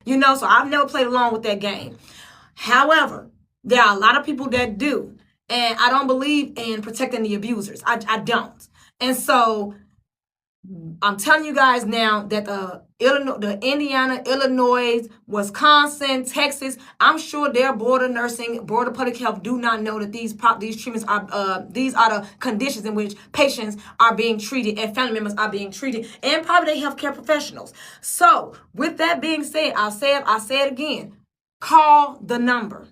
You know, so I've never played along with that game. However, there are a lot of people that do. And I don't believe in protecting the abusers. I don't. And so I'm telling you guys now that the Indiana, Illinois, Wisconsin, Texas, I'm sure their board of nursing, board of public health do not know that these treatments are these are the conditions in which patients are being treated and family members are being treated, and probably their healthcare professionals. So with that being said, I'll say it again. Call the number.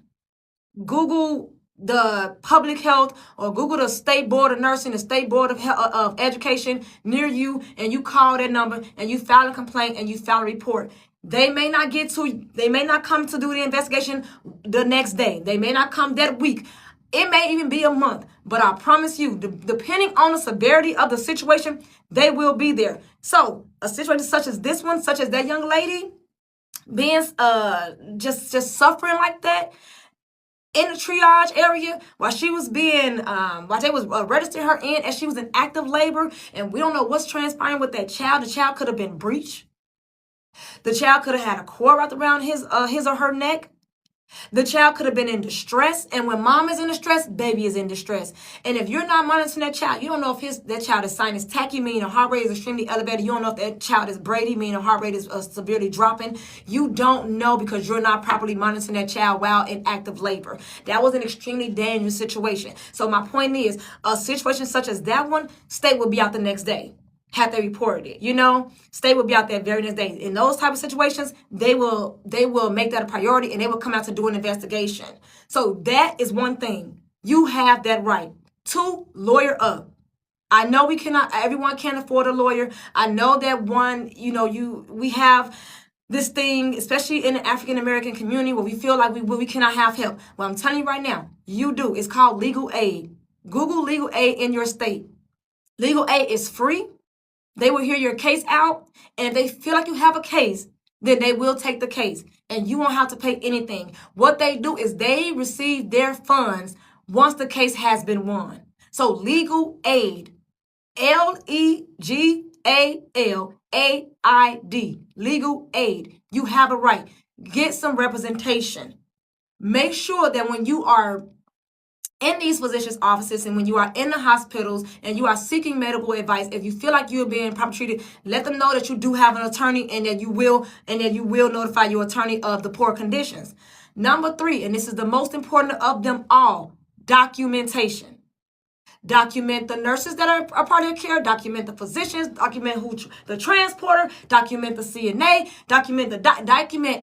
Google the public health or Google the state board of nursing, the state board of education near you, and you call that number and you file a complaint and you file a report. They may not come to do the investigation the next day. They may not come that week. It may even be a month, but I promise you, depending on the severity of the situation, they will be there. So a situation such as this one, such as that young lady being just suffering like that, in the triage area while she was being, while they was registering her in as she was in active labor, and we don't know what's transpiring with that child. The child could have been breached. The child could have had a cord wrapped around his or her neck. The child could have been in distress, and when mom is in distress, baby is in distress. And if you're not monitoring that child, you don't know if that child is sinus tachy, meaning heart rate is extremely elevated. You don't know if that child is Brady, meaning heart rate is severely dropping. You don't know because you're not properly monitoring that child while in active labor. That was an extremely dangerous situation. So my point is, a situation such as that one, state will be out the next day. Had they reported it, state will be out there very next day. In those type of situations, they will make that a priority and they will come out to do an investigation. So that is one thing. You have that right to lawyer up. I know everyone can't afford a lawyer. I know that we have this thing, especially in the African American community, where we feel like we cannot have help. Well, I'm telling you right now, you do. It's called legal aid. Google legal aid in your state. Legal aid is free. They will hear your case out, and if they feel like you have a case, then they will take the case, and you won't have to pay anything. What they do is they receive their funds once the case has been won. So legal aid, LEGALAID, legal aid. You have a right. Get some representation. Make sure that when you are in these physicians' offices and when you are in the hospitals and you are seeking medical advice, if you feel like you're being properly treated, let them know that you do have an attorney and that you will notify your attorney of the poor conditions. Number 3, and this is the most important of them all, documentation. Document the nurses that are a part of your care, document the physicians, document the transporter, document the CNA, document